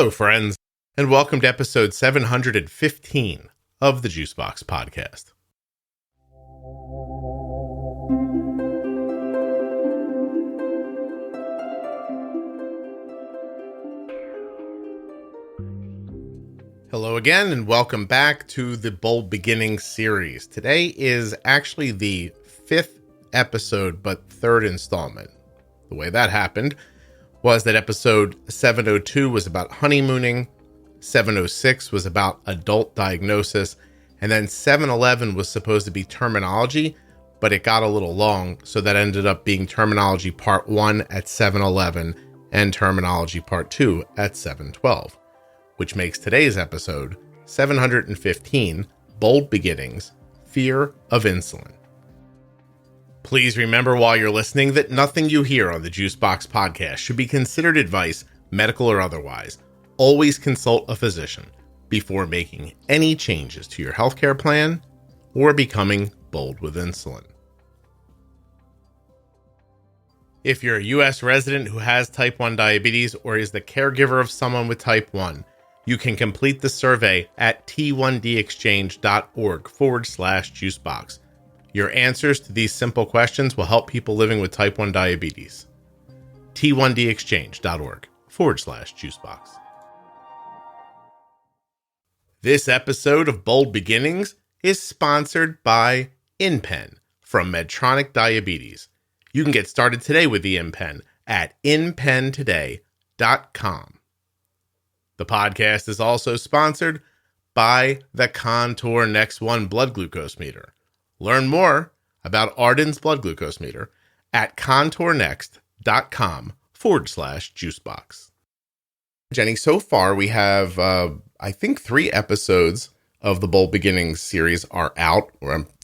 Hello, friends, and welcome to episode 715 of the Juicebox Podcast. Hello again, and welcome back to the Bold Beginnings series. Today is actually the 5th episode, but 3rd installment. The way that happened was that episode 702 was about honeymooning, 706 was about adult diagnosis, and then 711 was supposed to be terminology, but it got a little long, so that ended up being terminology part 1 at 711 and terminology part 2 at 712, which makes today's episode 715, Bold Beginnings, Fear of Insulin. Please remember while you're listening that nothing you hear on the Juicebox Podcast should be considered advice, medical or otherwise. Always consult a physician before making any changes to your healthcare plan or becoming bold with insulin. If you're a U.S. resident who has type 1 diabetes or is the caregiver of someone with type 1, you can complete the survey at t1dexchange.org/juicebox. Your answers to these simple questions will help people living with type 1 diabetes. t1dexchange.org/juicebox. This episode of Bold Beginnings is sponsored by InPen from Medtronic Diabetes. You can get started today with the InPen at inpentoday.com. The podcast is also sponsored by the Contour Next One blood glucose meter. Learn more about Arden's blood glucose meter at contournext.com/juicebox. Jenny, so far we have, I think 3 episodes of the Bold Beginnings series are out.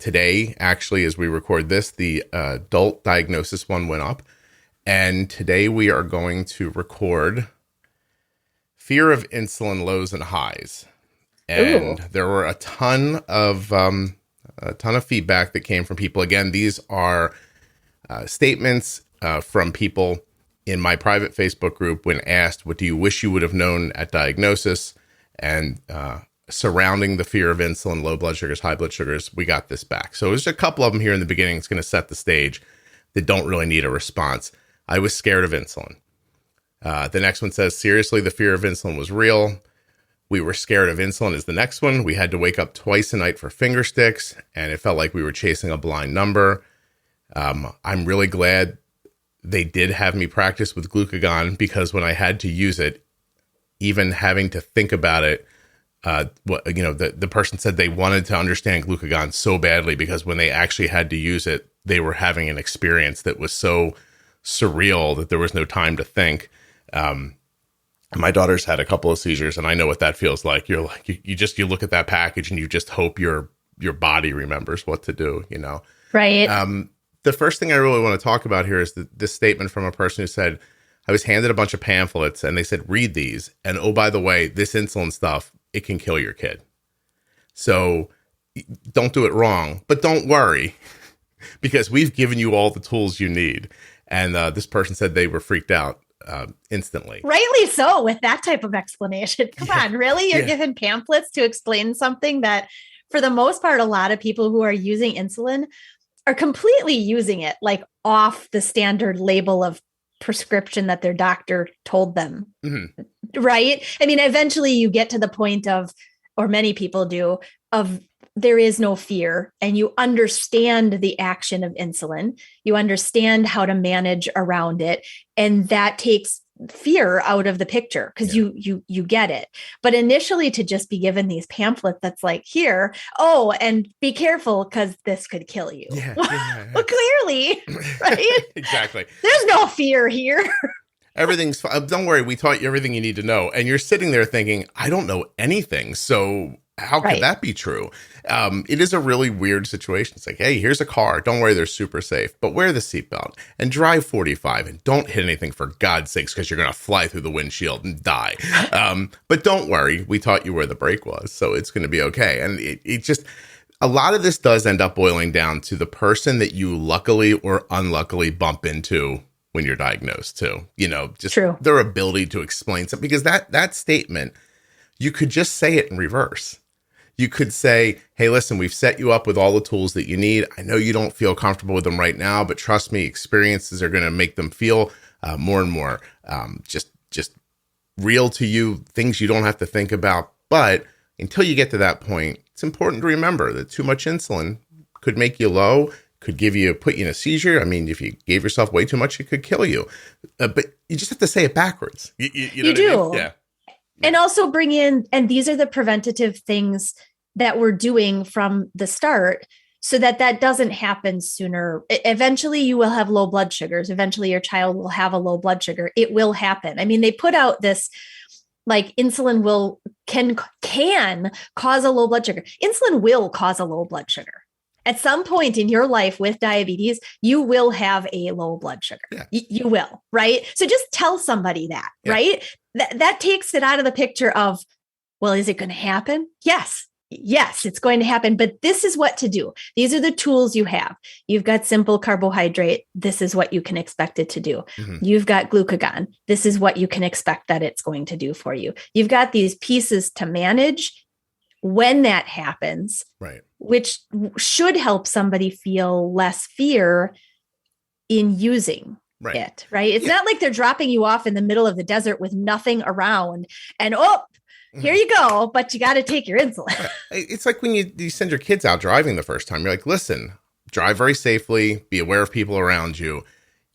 Today, actually, as we record this, the adult diagnosis one went up. And today we are going to record Fear of Insulin Lows and Highs. And there were a ton of feedback that came from people. Again, these are statements from people in my private Facebook group when asked, what do you wish you would have known at diagnosis? And surrounding the fear of insulin, low blood sugars, high blood sugars, we got this back. So there's a couple of them here in the beginning. It's going to set the stage that don't really need a response. I was scared of insulin. The next one says, seriously, the fear of insulin was real. We were scared of insulin is the next one. We had to wake up twice a night for finger sticks, and it felt like we were chasing a blind number. I'm really glad they did have me practice with glucagon, because when I had to use it, even having to think about it, the person said they wanted to understand glucagon so badly because when they actually had to use it, they were having an experience that was so surreal that there was no time to think. My daughter's had a couple of seizures, and I know what that feels like. You're like, you look at that package and you just hope your body remembers what to do, you know? Right. The first thing I really want to talk about here is this statement from a person who said, I was handed a bunch of pamphlets and they said, read these. And oh, by the way, this insulin stuff, it can kill your kid. So don't do it wrong, but don't worry because we've given you all the tools you need. And this person said they were freaked out instantly. Rightly so, with that type of explanation. Come on, really? You're given pamphlets to explain something that, for the most part, a lot of people who are using insulin are completely using it like off the standard label of prescription that their doctor told them. Mm-hmm. Right? I mean, eventually you get to the point of, or many people do, of there is no fear, and you understand the action of insulin. You understand how to manage around it. And that takes fear out of the picture because you get it. But initially to just be given these pamphlets that's like, here, and be careful because this could kill you. Yeah. Well, clearly, right? Exactly. There's no fear here. Everything's fine. Don't worry. We taught you everything you need to know. And you're sitting there thinking, I don't know anything. So how could that be true? It is a really weird situation. It's like, hey, here's a car. Don't worry, they're super safe. But wear the seatbelt and drive 45 and don't hit anything for God's sakes because you're going to fly through the windshield and die. But don't worry. We taught you where the brake was, so it's going to be okay. And it just, a lot of this does end up boiling down to the person that you luckily or unluckily bump into when you're diagnosed too. Just True. their ability to explain something, because that statement, you could just say it in reverse. You could say, hey, listen, we've set you up with all the tools that you need. I know you don't feel comfortable with them right now, but trust me, experiences are going to make them feel more and more just real to you, things you don't have to think about. But until you get to that point, it's important to remember that too much insulin could make you low, could put you in a seizure. I mean, if you gave yourself way too much, it could kill you. But you just have to say it backwards. You know do. What I mean? Yeah. And also bring in, and these are the preventative things that we're doing from the start so that doesn't happen sooner. Eventually you will have low blood sugars. Eventually your child will have a low blood sugar. It will happen. I mean, they put out this, like, insulin can cause a low blood sugar. Insulin will cause a low blood sugar. At some point in your life with diabetes, you will have a low blood sugar. Yeah. You will, right? So just tell somebody that, right? That takes it out of the picture of, well, is it going to happen? Yes, it's going to happen, but this is what to do. These are the tools you have. You've got simple carbohydrate. This is what you can expect it to do. Mm-hmm. You've got glucagon. This is what you can expect that it's going to do for you. You've got these pieces to manage when that happens, right? Which should help somebody feel less fear in using it, right? It's not like they're dropping you off in the middle of the desert with nothing around and, here you go, but you got to take your insulin. It's like when you send your kids out driving the first time, you're like, listen, drive very safely, be aware of people around you.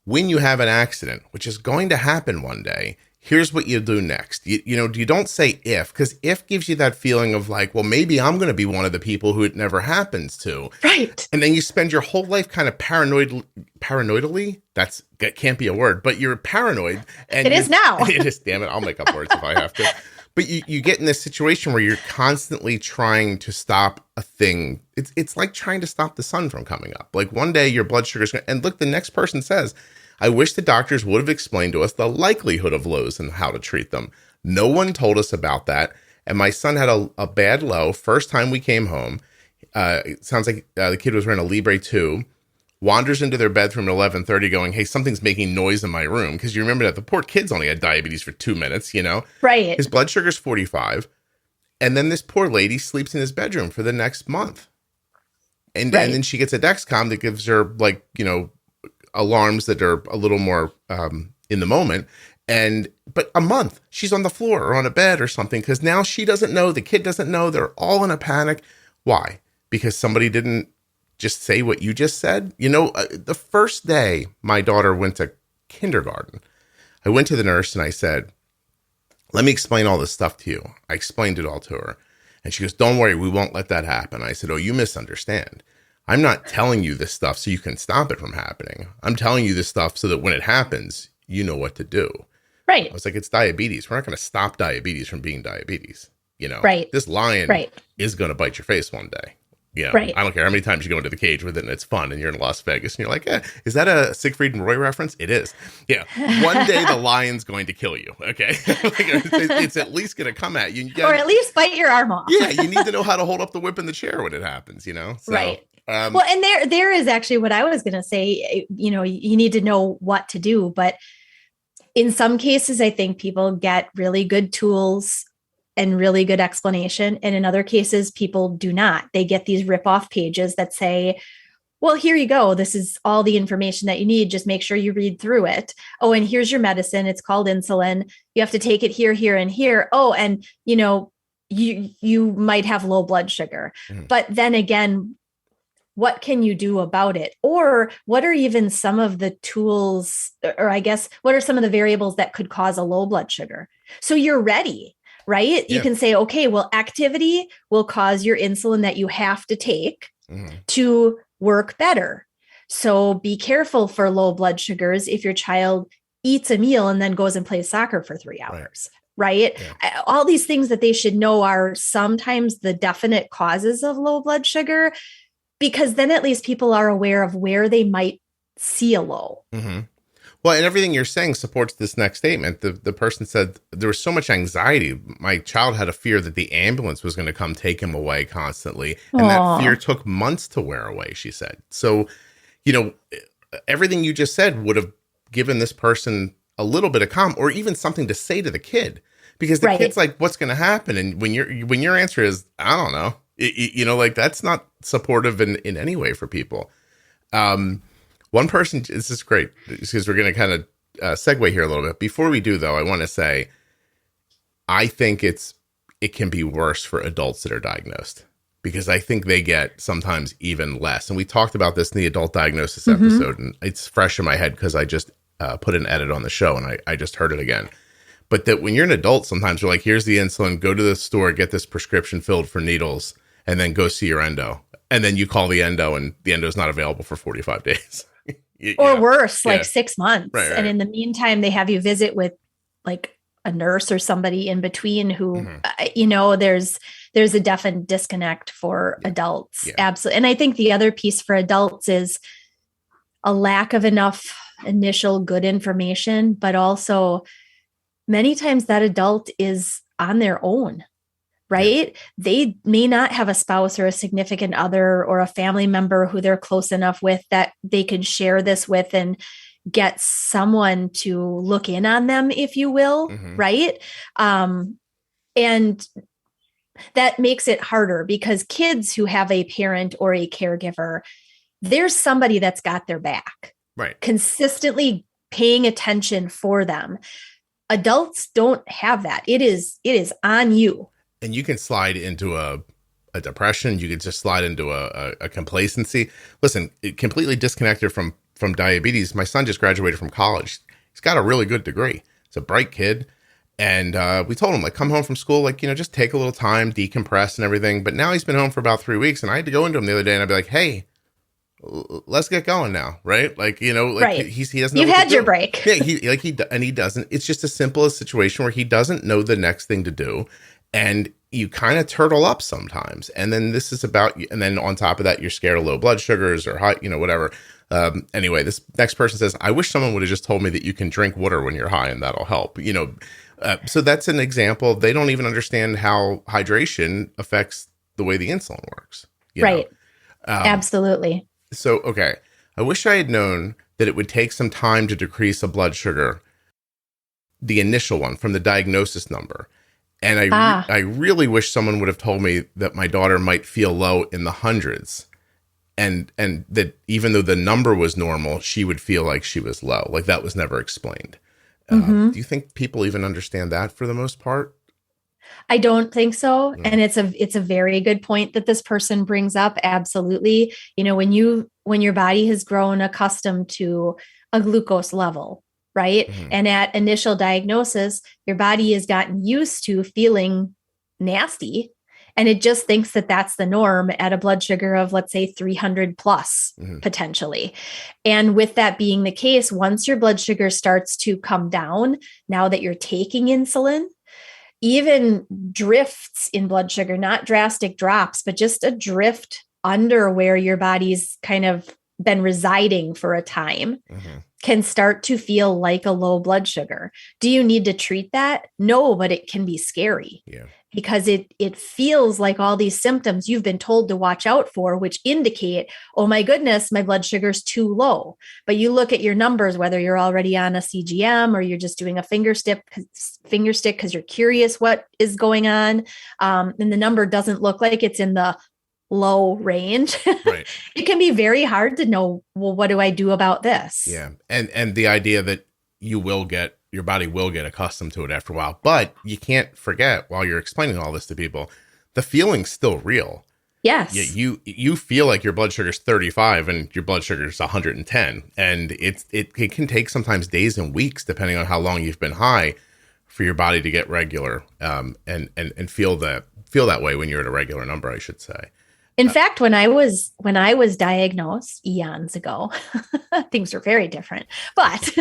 When you have an accident, which is going to happen one day, here's what you do next. You don't say if, because if gives you that feeling of like, well, maybe I'm going to be one of the people who it never happens to. Right. And then you spend your whole life kind of paranoidally. That can't be a word, but you're paranoid. And it is now. It is, damn it. I'll make up words if I have to. But you get in this situation where you're constantly trying to stop a thing. It's like trying to stop the sun from coming up. Like one day your blood sugar's going to, and look, the next person says, I wish the doctors would have explained to us the likelihood of lows and how to treat them. No one told us about that. And my son had a bad low. First time we came home, it sounds like the kid was wearing a Libre 2, wanders into their bedroom at 11:30 going, hey, something's making noise in my room. Because you remember that the poor kid's only had diabetes for 2 minutes, Right. His blood sugar's 45. And then this poor lady sleeps in his bedroom for the next month. And then she gets a Dexcom that gives her alarms that are a little more in the moment. But a month, she's on the floor or on a bed or something, because now she doesn't know, the kid doesn't know, they're all in a panic. Why? Because somebody didn't just say what you just said. The first day my daughter went to kindergarten, I went to the nurse and I said, let me explain all this stuff to you. I explained it all to her. And she goes, don't worry, we won't let that happen. I said, oh, you misunderstand. I'm not telling you this stuff so you can stop it from happening. I'm telling you this stuff so that when it happens, you know what to do. Right. I was like, it's diabetes. We're not going to stop diabetes from being diabetes. Right. This lion is going to bite your face one day. Right. I don't care how many times you go into the cage with it and it's fun and you're in Las Vegas and you're like, is that a Siegfried and Roy reference? It is. Yeah. One day the lion's going to kill you. Okay. It's at least going to come at you. Or at least bite your arm off. Yeah. You need to know how to hold up the whip in the chair when it happens, So, right. Well, and there is actually what I was going to say, you need to know what to do, but in some cases, I think people get really good tools and really good explanation. And in other cases, people do not. They get these rip-off pages that say, well, here you go. This is all the information that you need. Just make sure you read through it. Oh, and here's your medicine. It's called insulin. You have to take it here, here, and here. Oh, and you might have low blood sugar. Mm-hmm. But then again, what can you do about it? Or what are even some of the tools, or I guess, what are some of the variables that could cause a low blood sugar? So you're ready. Right? Yeah. You can say, okay, well, activity will cause your insulin that you have to take to work better. So be careful for low blood sugars if your child eats a meal and then goes and plays soccer for 3 hours. Right? Yeah. All these things that they should know are sometimes the definite causes of low blood sugar, because then at least people are aware of where they might see a low. Mm-hmm. Well, and everything you're saying supports this next statement. The person said there was so much anxiety. My child had a fear that the ambulance was going to come take him away constantly. And that fear took months to wear away, she said. So, everything you just said would have given this person a little bit of calm or even something to say to the kid, because the kid's like, what's going to happen? And when your answer is, I don't know, like that's not supportive in any way for people. One person, this is great because we're going to kind of segue here a little bit. Before we do though, I want to say, I think it can be worse for adults that are diagnosed, because I think they get sometimes even less. And we talked about this in the adult diagnosis episode, and it's fresh in my head because I just put an edit on the show and I just heard it again. But that when you're an adult, sometimes you're like, here's the insulin, go to the store, get this prescription filled for needles, and then go see your endo. And then you call the endo and the endo is not available for 45 days. Or worse, like 6 months. Right. And in the meantime, they have you visit with like a nurse or somebody in between who, there's a definite disconnect for adults. Yeah. Absolutely. And I think the other piece for adults is a lack of enough initial good information, but also many times that adult is on their own, right? Yeah. They may not have a spouse or a significant other or a family member who they're close enough with that they can share this with and get someone to look in on them, if you will, right? And that makes it harder because kids who have a parent or a caregiver, there's somebody that's got their back, right? Consistently paying attention for them. Adults don't have that. It is on you. And you can slide into a depression. You could just slide into a complacency. Listen, completely disconnected from diabetes. My son just graduated from college. He's got a really good degree. He's a bright kid. And we told him, like, come home from school, like, just take a little time, decompress and everything. But now he's been home for about 3 weeks. And I had to go into him the other day and I'd be like, hey, let's get going now. Right. Like, right. he doesn't know. You've had your break. Yeah. He doesn't. It's just as simple a situation where he doesn't know the next thing to do. And you kind of turtle up sometimes. And then this is about, and then on top of that, you're scared of low blood sugars or high, whatever. Anyway, this next person says, I wish someone would have just told me that you can drink water when you're high and that'll help, so that's an example. They don't even understand how hydration affects the way the insulin works. Right. Absolutely. So, okay. I wish I had known that it would take some time to decrease a blood sugar, the initial one from the diagnosis number. And I really wish someone would have told me that my daughter might feel low in the hundreds. And that even though the number was normal, she would feel like she was low. Like that was never explained. Do you think people even understand that for the most part? I don't think so. Mm. And it's a very good point that this person brings up. Absolutely. When your body has grown accustomed to a glucose level, right? Mm-hmm. And at initial diagnosis, your body has gotten used to feeling nasty. And it just thinks that that's the norm at a blood sugar of, let's say, 300 plus potentially. And with that being the case, once your blood sugar starts to come down, now that you're taking insulin, even drifts in blood sugar, not drastic drops, but just a drift under where your body's kind of been residing for a time, can start to feel like a low blood sugar. Do you need to treat that? No, but it can be scary. Yeah. Because it feels like all these symptoms you've been told to watch out for, which indicate, oh my goodness, my blood sugar's too low. But you look at your numbers, whether you're already on a CGM or you're just doing a finger stick because you're curious what is going on. And the number doesn't look like it's in the low range. Right. It can be very hard to know, well, what do I do about this? Yeah. And the idea that your body will get accustomed to it after a while, but you can't forget while you're explaining all this to people, the feeling's still real. Yes. You feel like your blood sugar is 35 and your blood sugar is 110. And it can take sometimes days and weeks, depending on how long you've been high, for your body to get regular, and feel that way when you're at a regular number, I should say. In fact, when I was diagnosed eons ago, things were very different, but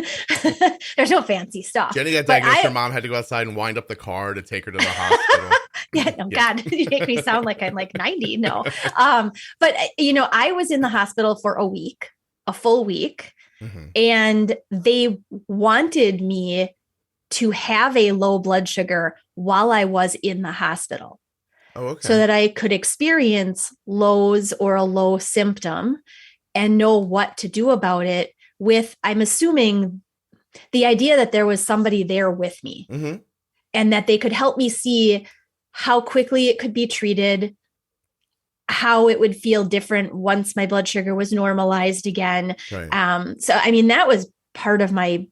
there's no fancy stuff. Jenny got diagnosed. Her mom had to go outside and wind up the car to take her to the hospital. God, you make me sound like I'm like 90. No. But I was in the hospital for a full week, and they wanted me to have a low blood sugar while I was in the hospital. Oh, okay. So that I could experience lows or a low symptom and know what to do about it with, I'm assuming, the idea that there was somebody there with me and that they could help me see how quickly it could be treated, how it would feel different once my blood sugar was normalized again. Right. So, I mean, that was part of my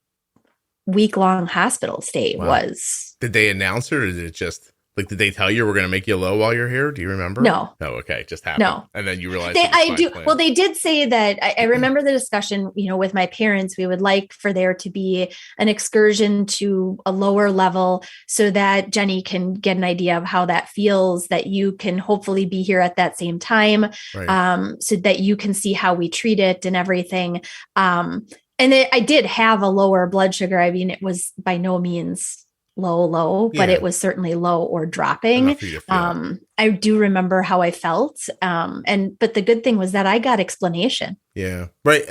week-long hospital stay. was. Did they announce it, or did it just like, did they tell you we're going to make you low while you're here? Do you remember? No. Oh, okay. Just happened. No. And then you realized I do. Well, they did say that I remember the discussion, with my parents, we would like for there to be an excursion to a lower level so that Jenny can get an idea of how that feels, that you can hopefully be here at that same time, right. So that you can see how we treat it and everything. And I did have a lower blood sugar. I mean, it was by no means low, but it was certainly low or dropping. I do remember how I felt. But the good thing was that I got explanation. Yeah. Right.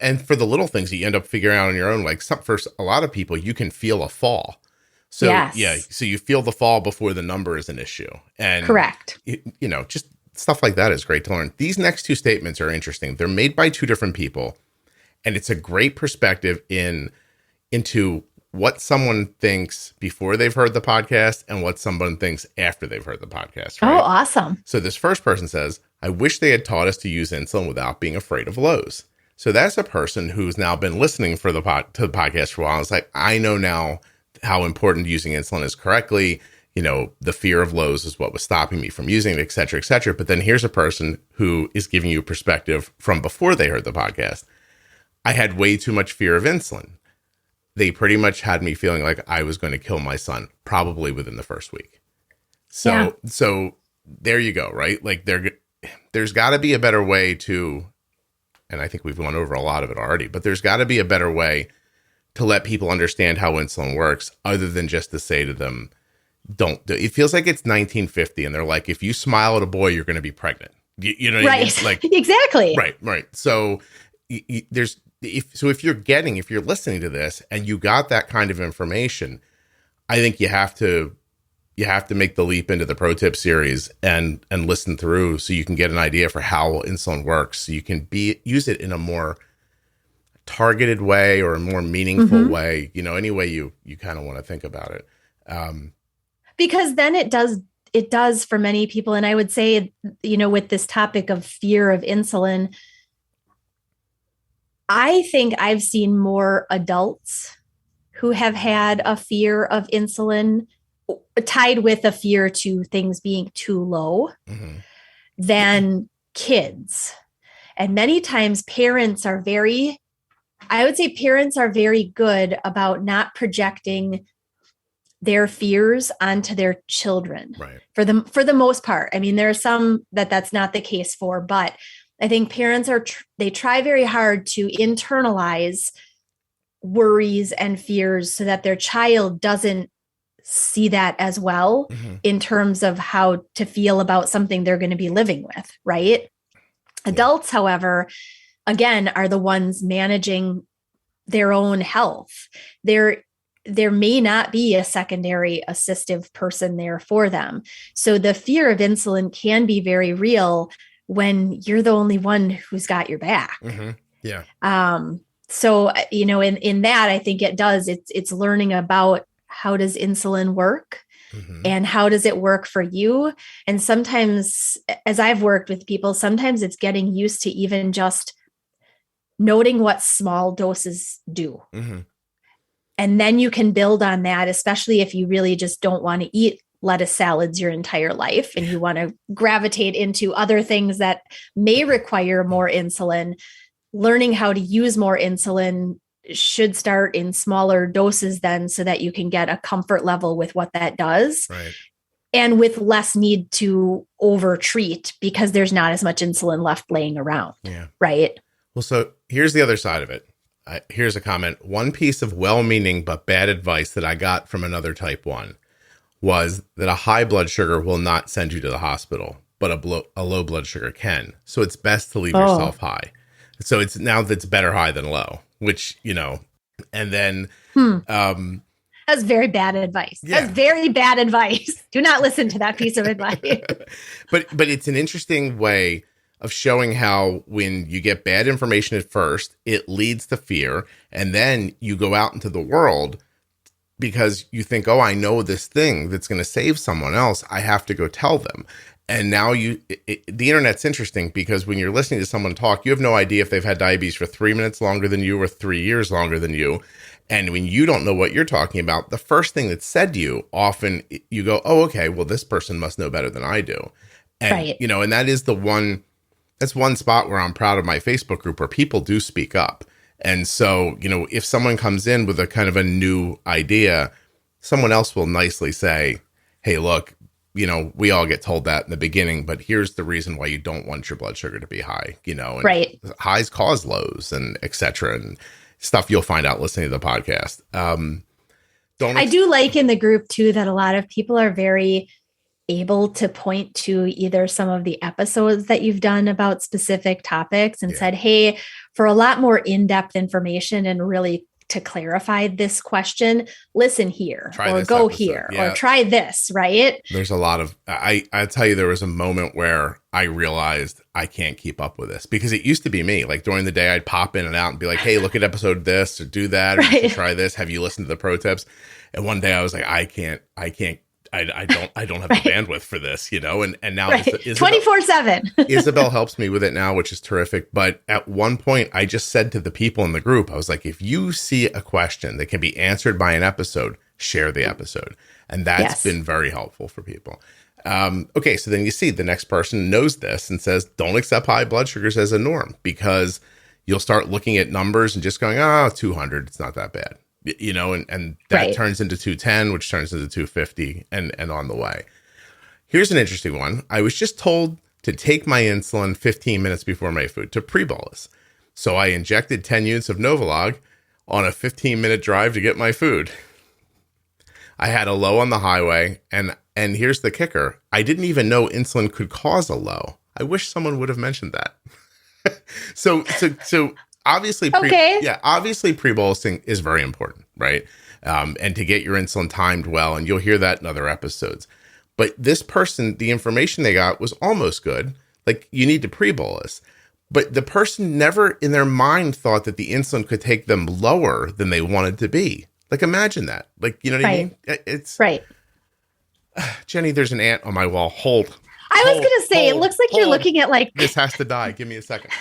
And for the little things that you end up figuring out on your own, like for a lot of people, you can feel a fall. So so you feel the fall before the number is an issue. And correct. Just stuff like that is great to learn. These next two statements are interesting. They're made by two different people, and it's a great perspective into what someone thinks before they've heard the podcast and what someone thinks after they've heard the podcast. Right? Oh, awesome. So this first person says, I wish they had taught us to use insulin without being afraid of lows. So that's a person who's now been listening to the podcast for a while. It's like, I know now how important using insulin is correctly. The fear of lows is what was stopping me from using it, et cetera, et cetera. But then here's a person who is giving you perspective from before they heard the podcast. I had way too much fear of insulin. They pretty much had me feeling like I was going to kill my son probably within the first week. So there you go, right? Like there's got to be a better way to, and I think we've gone over a lot of it already, but there's got to be a better way to let people understand how insulin works other than just to say to them, don't do it. It feels like it's 1950 and they're like, if you smile at a boy, you're going to be pregnant. You know what I mean? Like, exactly. Right. So if you're listening to this and you got that kind of information, I think you have to make the leap into the Pro Tip series and listen through so you can get an idea for how insulin works. So you can use it in a more targeted way or a more meaningful way, any way you kind of want to think about it. Because then it does for many people. And I would say, with this topic of fear of insulin, I think I've seen more adults who have had a fear of insulin tied with a fear to things being too low than kids. And many times parents are very good about not projecting their fears onto their children. Right. For the most part. I mean, there are some that's not the case for, but I think parents they try very hard to internalize worries and fears so that their child doesn't see that as well in terms of how to feel about something they're going to be living with, right? Yeah. Adults, however, again, are the ones managing their own health. There may not be a secondary assistive person there for them. So the fear of insulin can be very real when you're the only one who's got your back. Yeah. So, in that, I think it's learning about how does insulin work and how does it work for you? And sometimes, as I've worked with people, sometimes it's getting used to even just noting what small doses do. And then you can build on that, especially if you really just don't want to eat lettuce salads your entire life and you want to gravitate into other things that may require more insulin. Learning how to use more insulin should start in smaller doses then so that you can get a comfort level with what that does. Right. And with less need to over-treat because there's not as much insulin left laying around. Yeah. Right. Well, so here's the other side of it. Here's a comment. One piece of well-meaning but bad advice that I got from another type 1 was that a high blood sugar will not send you to the hospital, but a low blood sugar can. So it's best to leave yourself high. So it's better high than low, which, and then, that's very bad advice. Yeah. That's very bad advice. Do not listen to that piece of advice. But it's an interesting way of showing how when you get bad information at first, it leads to fear. And then you go out into the world because you think, oh, I know this thing that's going to save someone else. I have to go tell them. And now the internet's interesting because when you're listening to someone talk, you have no idea if they've had diabetes for 3 minutes longer than you or 3 years longer than you. And when you don't know what you're talking about, the first thing that's said to you, often you go, oh, okay, well, this person must know better than I do. And, right. And that is that's one spot where I'm proud of my Facebook group where people do speak up. And so, if someone comes in with a kind of a new idea, someone else will nicely say, hey, look, we all get told that in the beginning, but here's the reason why you don't want your blood sugar to be high, and right. Highs cause lows and et cetera, and stuff you'll find out listening to the podcast. I do like in the group too, that a lot of people are very able to point to either some of the episodes that you've done about specific topics and said, hey, for a lot more in-depth information and really to clarify this question, listen here or go episode. Here or try this, right? There's a lot of, I tell you, there was a moment where I realized I can't keep up with this because it used to be me. Like during the day, I'd pop in and out and be like, hey, look at episode this or do that or try this. Have you listened to the pro tips? And one day I was like, I don't have the bandwidth for this, and now 24/7. Isabel helps me with it now, which is terrific. But at one point I just said to the people in the group, I was like, if you see a question that can be answered by an episode, share the episode. And that's been very helpful for people. Okay. So then you see the next person knows this and says, don't accept high blood sugars as a norm, because you'll start looking at numbers and just going, 200, it's not that bad. And that turns into 210, which turns into 250 and on the way. Here's an interesting one. I was just told to take my insulin 15 minutes before my food to pre-bolus. So I injected 10 units of Novolog on a 15-minute drive to get my food. I had a low on the highway, and here's the kicker. I didn't even know insulin could cause a low. I wish someone would have mentioned that. So obviously, obviously pre-bolusing is very important, right? And to get your insulin timed well, and you'll hear that in other episodes. But this person, the information they got was almost good. Like, you need to pre-bolus. But the person never in their mind thought that the insulin could take them lower than they wanted to be. Like, imagine that. Like, you know what I mean? It's right. Jenny, there's an ant on my wall. Hold. I was going to say, it looks like you're looking at like... This has to die. Give me a second.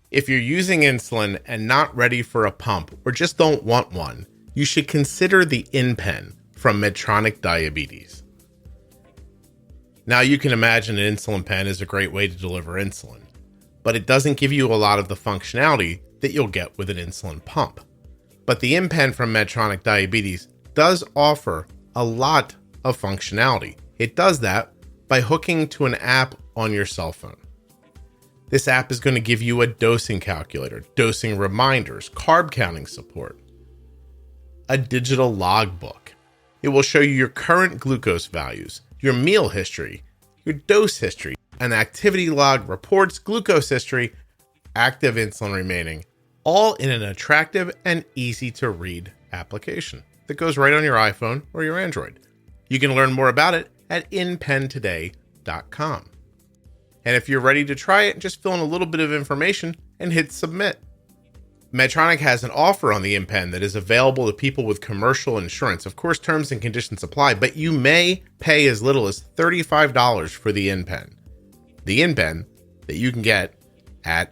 If you're using insulin and not ready for a pump or just don't want one, you should consider the InPen from Medtronic Diabetes. Now, you can imagine an insulin pen is a great way to deliver insulin, but it doesn't give you a lot of the functionality that you'll get with an insulin pump. But the InPen from Medtronic Diabetes does offer a lot of functionality. It does that by hooking to an app on your cell phone. This app is going to give you a dosing calculator, dosing reminders, carb counting support, a digital logbook. It will show you your current glucose values, your meal history, your dose history, an activity log, reports, glucose history, active insulin remaining, all in an attractive and easy to read application that goes right on your iPhone or your Android. You can learn more about it at inpentoday.com. And if you're ready to try it, just fill in a little bit of information and hit submit. Medtronic has an offer on the InPen that is available to people with commercial insurance. Of course, terms and conditions apply, but you may pay as little as $35 for the InPen. The InPen that you can get at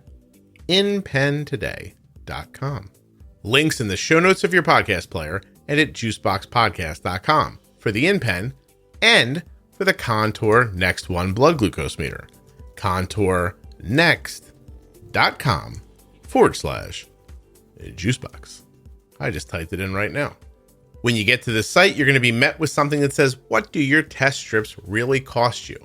inpentoday.com. Links in the show notes of your podcast player and at juiceboxpodcast.com for the InPen and for the Contour Next One blood glucose meter. contournext.com/Juicebox. I just typed it in right now. When you get to the site, you're going to be met with something that says, what do your test strips really cost you?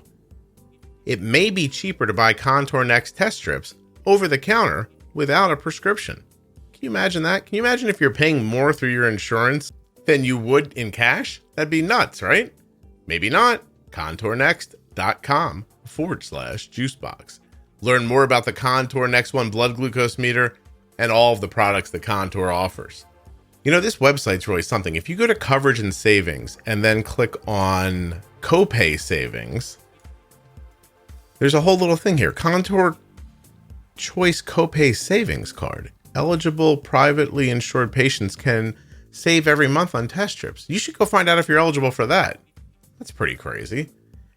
It may be cheaper to buy Contour Next test strips over the counter without a prescription. Can you imagine that? Can you imagine if you're paying more through your insurance than you would in cash? That'd be nuts, right? Maybe not. contournext.com/Juicebox. Learn more about the Contour Next One blood glucose meter and all of the products that Contour offers. This website's really something. If you go to coverage and savings and then click on copay savings, there's a whole little thing here. Contour Choice Copay Savings Card. Eligible privately insured patients can save every month on test strips. You should go find out if you're eligible for that. That's pretty crazy.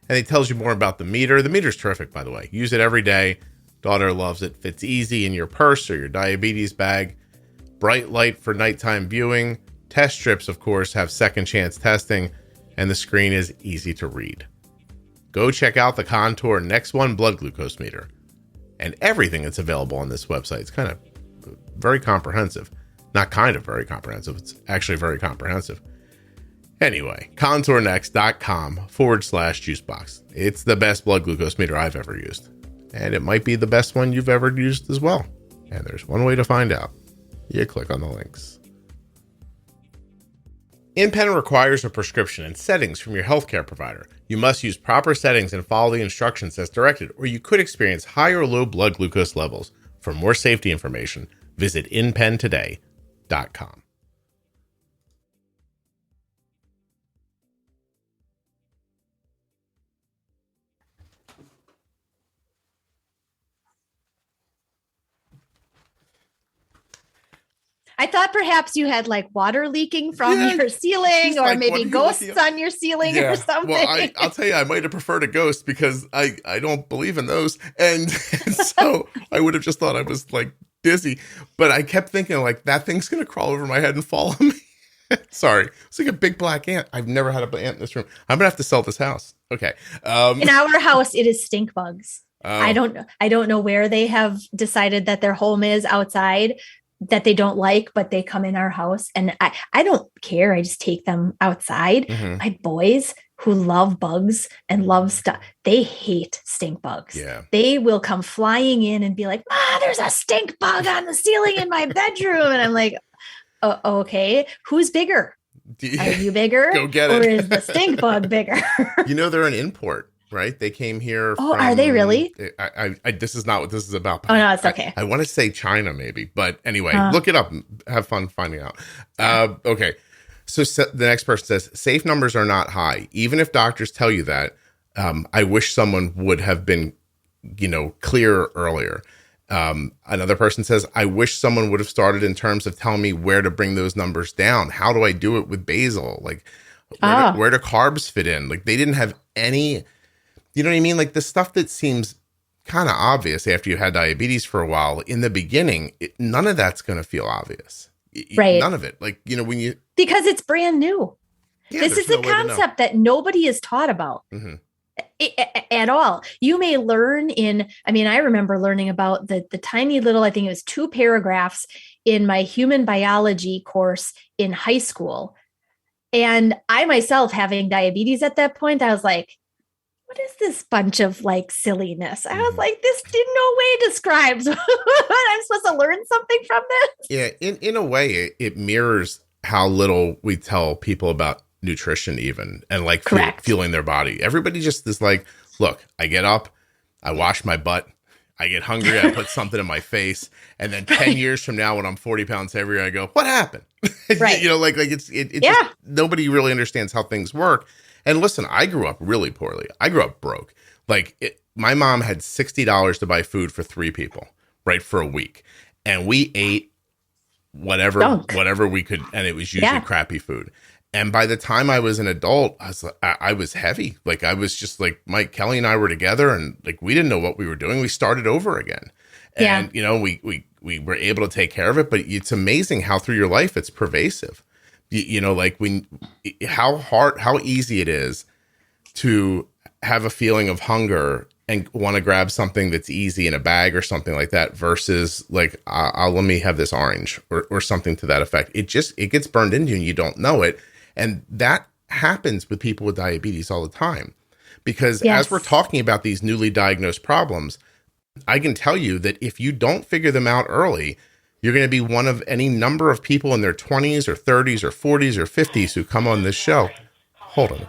And it tells you more about the meter. The meter's terrific, by the way. Use it every day. Daughter loves it. Fits easy in your purse or your diabetes bag. Bright light for nighttime viewing. Test strips, of course, have second chance testing. And the screen is easy to read. Go check out the Contour Next One blood glucose meter. And everything that's available on this website. It's kind of very comprehensive. Not kind of very comprehensive. It's actually very comprehensive. Anyway, contournext.com/juicebox. It's the best blood glucose meter I've ever used. And it might be the best one you've ever used as well. And there's one way to find out. You click on the links. InPen requires a prescription and settings from your healthcare provider. You must use proper settings and follow the instructions as directed, or you could experience high or low blood glucose levels. For more safety information, visit InPentoday.com. I thought perhaps you had like water leaking from your ceiling, or like, maybe ghosts on your ceiling or something. Well, I'll tell you, I might have preferred a ghost because I don't believe in those. And so I would have just thought I was like dizzy. But I kept thinking like that thing's going to crawl over my head and fall on me. Sorry. It's like a big black ant. I've never had an ant in this room. I'm going to have to sell this house. Okay. In our house, it is stink bugs. Oh. I don't know where they have decided that their home is outside, that they don't like, but they come in our house, and I don't care. I just take them outside. Mm-hmm. My boys who love bugs and love stuff, they hate stink bugs. Yeah. They will come flying in and be like, "Ma, there's a stink bug on the ceiling in my bedroom." And I'm like, okay, who's bigger? Are you bigger? Go get it. Or is the stink bug bigger? They're an import. Right? They came here. Oh, are they really? This is not what this is about. Oh, no, it's okay. I want to say China maybe, but anyway, look it up. Have fun finding out. Okay. So the next person says, safe numbers are not high. Even if doctors tell you that, I wish someone would have been, clearer earlier. Another person says, I wish someone would have started in terms of telling me where to bring those numbers down. How do I do it with basal? Like where do carbs fit in? Like they didn't have any... You know what I mean? Like the stuff that seems kind of obvious after you had diabetes for a while, in the beginning, none of that's going to feel obvious. Right. None of it. Like, because it's brand new. Yeah, this is a concept that nobody is taught about at all. You may learn I remember learning about the tiny little, I think it was 2 paragraphs in my human biology course in high school. And I myself, having diabetes at that point, I was like, what is this bunch of like silliness? I was like, this in no way describes what I'm supposed to learn something from this. Yeah, in a way, it mirrors how little we tell people about nutrition even, and like fueling their body. Everybody just is like, look, I get up, I wash my butt, I get hungry, I put something in my face, and then 10 years from now when I'm 40 pounds heavier, I go, what happened? Right. It's just, nobody really understands how things work. And listen, I grew up really poorly. I grew up broke. My mom had $60 to buy food for 3 people, right, for a week. And we ate whatever we could, and it was usually crappy food. And by the time I was an adult, I was heavy. Like I was just like, Mike Kelly and I were together, and like we didn't know what we were doing. We started over again. And we were able to take care of it, but it's amazing how through your life it's pervasive. How easy it is to have a feeling of hunger and want to grab something that's easy in a bag or something like that versus like, let me have this orange or something to that effect. It gets burned into you and you don't know it. And that happens with people with diabetes all the time, because as we're talking about these newly diagnosed problems, I can tell you that if you don't figure them out early, you're going to be one of any number of people in their 20s or 30s or 40s or 50s who come on this show. Hold on.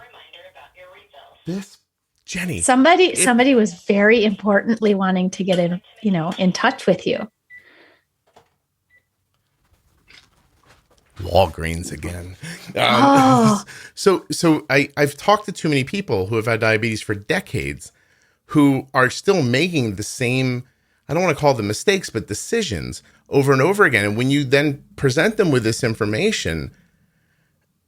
This, Jenny. Somebody was very importantly wanting to get in touch with you. Walgreens again. Oh. So I've talked to too many people who have had diabetes for decades who are still making the same, I don't want to call them mistakes, but decisions over and over again. And when you then present them with this information,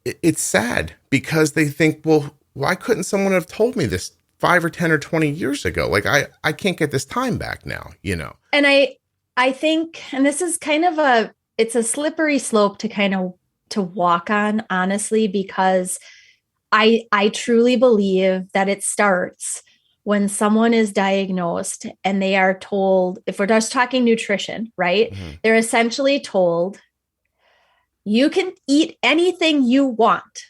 it's sad because they think, well, why couldn't someone have told me this 5 or 10 or 20 years ago? Like I can't get this time back now, you know? And I think, and this is kind of it's a slippery slope to walk on, honestly, because I truly believe that it starts when someone is diagnosed and they are told, if we're just talking nutrition, right? Mm-hmm. They're essentially told, you can eat anything you want.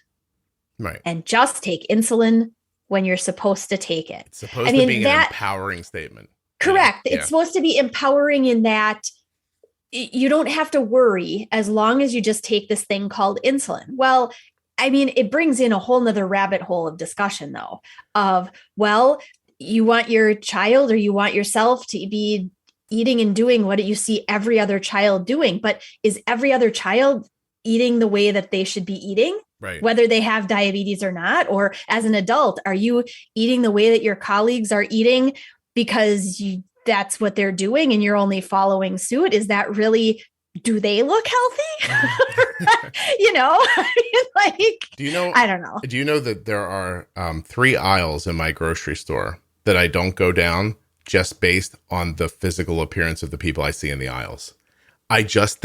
Right. And just take insulin when you're supposed to take it. It's supposed to be an empowering statement. Correct. Yeah. It's supposed to be empowering in that you don't have to worry as long as you just take this thing called insulin. Well, I mean, it brings in a whole nother rabbit hole of discussion, though, of, well, you want your child or you want yourself to be eating and doing what you see every other child doing. But is every other child eating the way that they should be eating? Right. Whether they have diabetes or not? Or as an adult, are you eating the way that your colleagues are eating because that's what they're doing and you're only following suit? Is that really, do they look healthy? You know, like, do you know, I don't know. Do you know that there are 3 aisles in my grocery store that I don't go down just based on the physical appearance of the people I see in the aisles? I just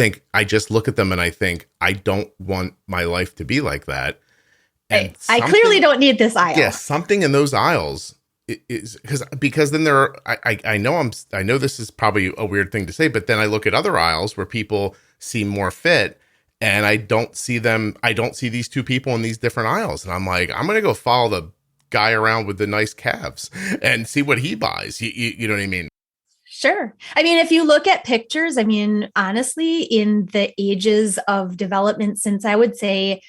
look at them and I think, I don't want my life to be like that. And I clearly don't need this aisle. Yeah, something in those aisles is because then there are, I know this is probably a weird thing to say, but then I look at other aisles where people seem more fit and I don't see these 2 people in these different aisles. And I'm like, I'm going to go follow the guy around with the nice calves and see what he buys. You know what I mean? Sure. I mean, if you look at pictures, I mean, honestly, in the ages of development since I would say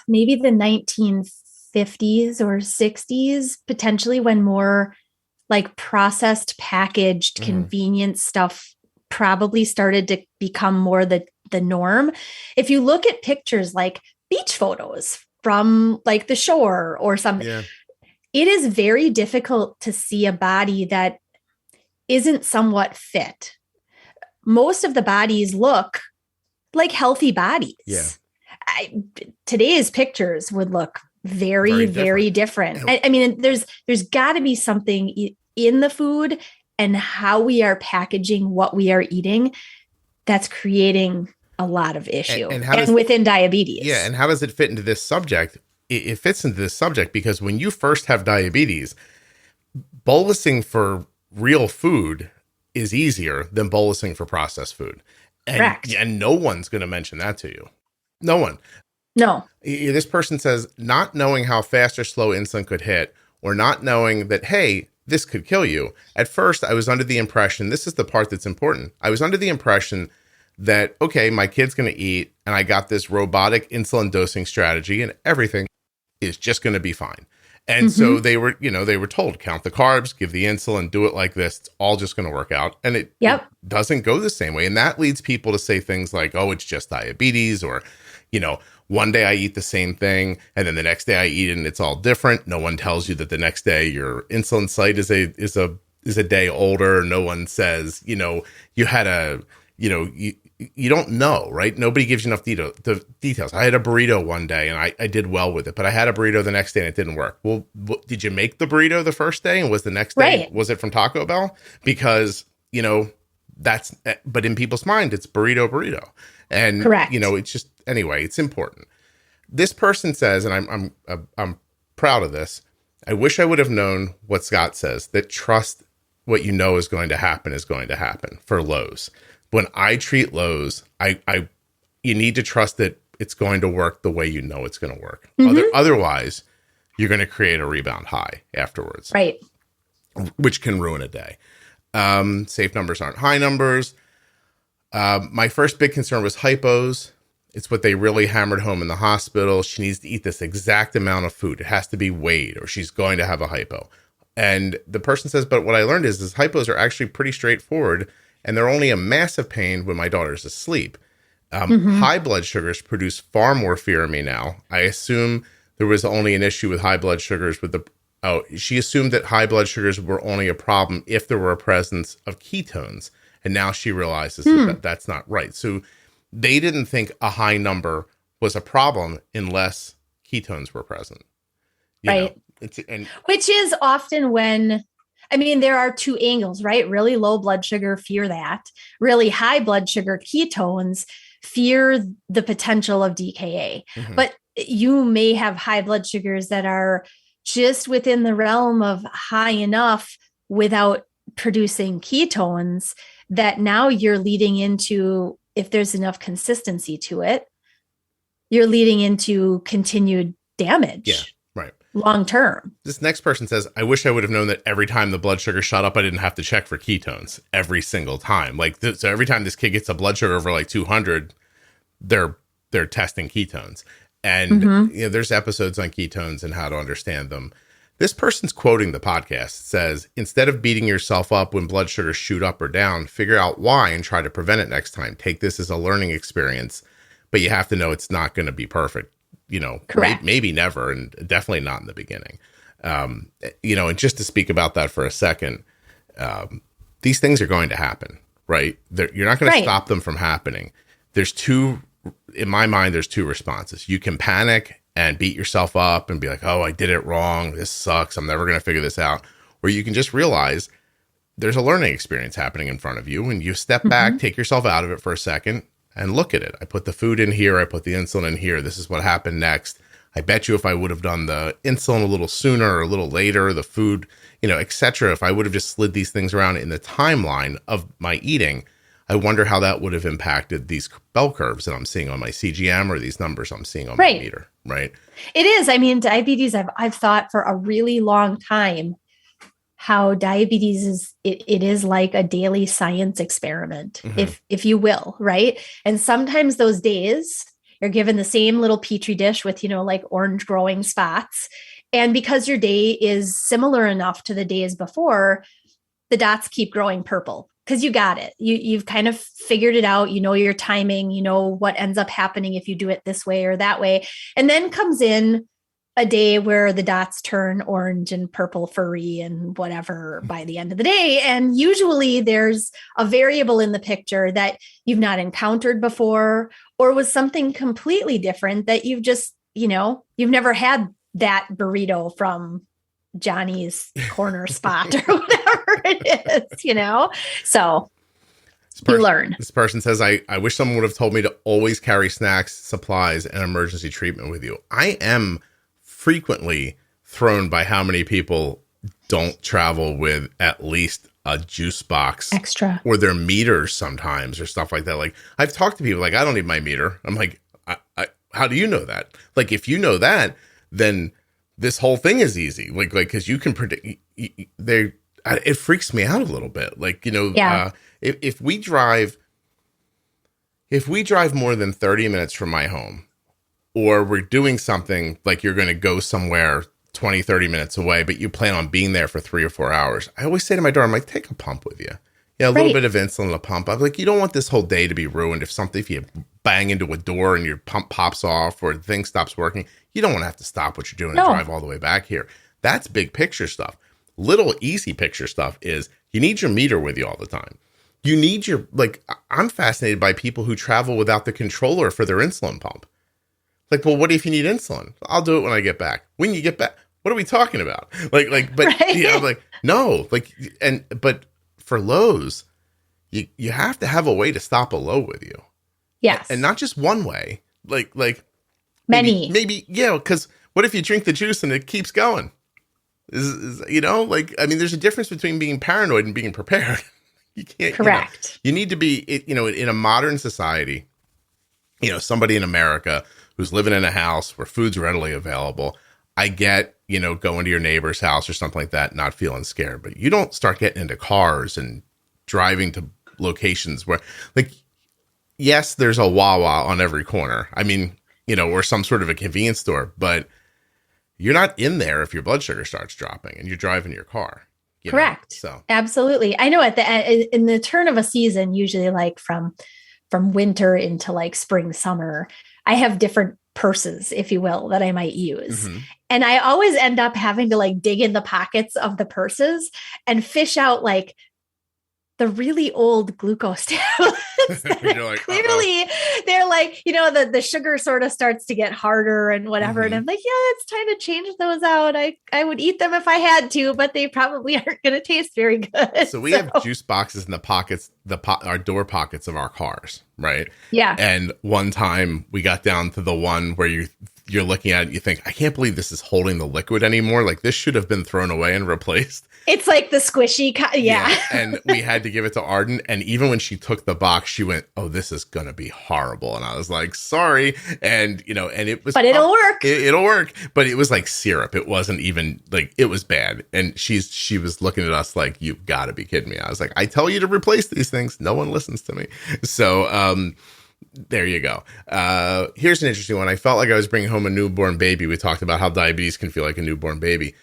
maybe the 1950s or 60s, potentially when more like processed, packaged, convenient stuff probably started to become more the norm. If you look at pictures like beach photos from like the shore or something, it is very difficult to see a body that isn't somewhat fit. Most of the bodies look like healthy bodies. Yeah. Today's pictures would look very different. I mean, there's got to be something in the food and how we are packaging what we are eating that's creating a lot of issue and within diabetes. Yeah. And how does it fit into this subject? It fits into this subject because when you first have diabetes, bolusing for real food is easier than bolusing for processed food. Correct. And no one's going to mention that to you. No one. No. This person says, not knowing how fast or slow insulin could hit, or not knowing that, hey, this could kill you. At first, I was under the impression, this is the part that's important. I was under the impression that, okay, my kid's going to eat, and I got this robotic insulin dosing strategy, and everything is just going to be fine. And so they were told, count the carbs, give the insulin, do it like this. It's all just going to work out. And it doesn't go the same way. And that leads people to say things like, oh, it's just diabetes, or, one day I eat the same thing and then the next day I eat it and it's all different. No one tells you that the next day your insulin site is a day older. No one says, you had you don't know, right? Nobody gives you enough details. I had a burrito one day and I did well with it, but I had a burrito the next day and it didn't work. Well, did you make the burrito the first day? And was the next day, was it from Taco Bell? Because, but in people's mind, it's burrito. And, correct. It's just, anyway, it's important. This person says, and I'm proud of this. I wish I would have known what Scott says, that trust what you know is going to happen for Lowe's. When I treat Lowe's, you need to trust that it's going to work the way you know it's going to work. Otherwise, you're going to create a rebound high afterwards. Right. Which can ruin a day. Safe numbers aren't high numbers. My first big concern was hypos. It's what they really hammered home in the hospital. She needs to eat this exact amount of food. It has to be weighed or she's going to have a hypo. And the person says, but what I learned is hypos are actually pretty straightforward. And they're only a massive pain when my daughter's asleep. High blood sugars produce far more fear in me now. I assume there was only an issue with high blood sugars she assumed that high blood sugars were only a problem if there were a presence of ketones. And now she realizes that that's not right. So they didn't think a high number was a problem unless ketones were present. Right. Which is often when, there are two angles, right? Really low blood sugar, fear that. Really high blood sugar, ketones, fear the potential of DKA. Mm-hmm. But you may have high blood sugars that are just within the realm of high enough without producing ketones that now you're leading into, if there's enough consistency to it, you're leading into continued damage. Yeah, right. Long term. This next person says, I wish I would have known that every time the blood sugar shot up, I didn't have to check for ketones every single time. So every time this kid gets a blood sugar over 200, they're testing ketones. And there's episodes on ketones and how to understand them. This person's quoting the podcast. It says, instead of beating yourself up when blood sugars shoot up or down, figure out why and try to prevent it next time. Take this as a learning experience, but you have to know it's not going to be perfect. Correct. Maybe never, and definitely not in the beginning. And just to speak about that for a second, these things are going to happen, right? You're not going to stop them from happening. In my mind, there's two responses. You can panic and beat yourself up and be like, oh, I did it wrong. This sucks. I'm never going to figure this out. Or you can just realize there's a learning experience happening in front of you, and you step back, take yourself out of it for a second and look at it. I put the food in here. I put the insulin in here. This is what happened next. I bet you if I would have done the insulin a little sooner or a little later, the food, et cetera, if I would have just slid these things around in the timeline of my eating, I wonder how that would have impacted these bell curves that I'm seeing on my CGM or these numbers I'm seeing on my meter, right? It is. Diabetes, I've thought for a really long time how diabetes is, it is like a daily science experiment, if you will, right? And sometimes those days you're given the same little petri dish with, orange growing spots. And because your day is similar enough to the days before, the dots keep growing purple. Because you got it. You've kind of figured it out. Your timing, what ends up happening if you do it this way or that way. And then comes in a day where the dots turn orange and purple furry and whatever by the end of the day. And usually there's a variable in the picture that you've not encountered before, or was something completely different that you've just, you've never had that burrito from Johnny's corner spot or whatever it is, so you learn. This person says, I wish someone would have told me to always carry snacks, supplies, and emergency treatment with you. I am frequently thrown by how many people don't travel with at least a juice box extra or their meters sometimes or stuff like that. I've talked to people I don't need my meter. I'm like, how do you know that? If you know that, then this whole thing is easy, because you can predict. It freaks me out a little bit. If we drive more than 30 minutes from my home, or we're doing something you're going to go somewhere 20, 30 minutes away, but you plan on being there for 3 or 4 hours, I always say to my daughter, I'm like, take a pump with you. A little bit of insulin, a pump. I'm like, you don't want this whole day to be ruined if you bang into a door and your pump pops off or the thing stops working. You don't want to have to stop what you're doing and drive all the way back here. That's big picture stuff. Little easy picture stuff is you need your meter with you all the time. You need I'm fascinated by people who travel without the controller for their insulin pump. Well, what if you need insulin? I'll do it when I get back. When you get back, what are we talking about? But no, but for lows, you have to have a way to stop a low with you. Yes. And not just one way, many. Maybe, because what if you drink the juice and it keeps going? There's a difference between being paranoid and being prepared. You can't. Correct. You need to be, in a modern society, somebody in America who's living in a house where food's readily available. I get, going to your neighbor's house or something like that, not feeling scared, but you don't start getting into cars and driving to locations where yes, there's a Wawa on every corner. Or some sort of a convenience store, but you're not in there if your blood sugar starts dropping and you're driving your car. Correct. So absolutely. I know in the turn of a season, usually from from winter into like spring, summer, I have different purses, if you will, that I might use. Mm-hmm. And I always end up having to like dig in the pockets of the purses and fish out like the really old glucose tablets. Like, clearly they're like, the sugar sort of starts to get harder and whatever. Mm-hmm. And I'm like, yeah, it's time to change those out. I would eat them if I had to, but they probably aren't going to taste very good. So we have juice boxes in the pockets, our door pockets of our cars, right? Yeah. And one time we got down to the one where you're looking at it, you think, I can't believe this is holding the liquid anymore. Like this should have been thrown away and replaced. It's like the squishy, yeah. And we had to give it to Arden. And even when she took the box, she went, oh, this is going to be horrible. And I was like, sorry. And, and it was. But it'll work. It'll work. But it was like syrup. It wasn't even like, it was bad. And she was looking at us like, you've got to be kidding me. I was like, I tell you to replace these things. No one listens to me. So, there you go. Here's an interesting one. I felt like I was bringing home a newborn baby. We talked about how diabetes can feel like a newborn baby.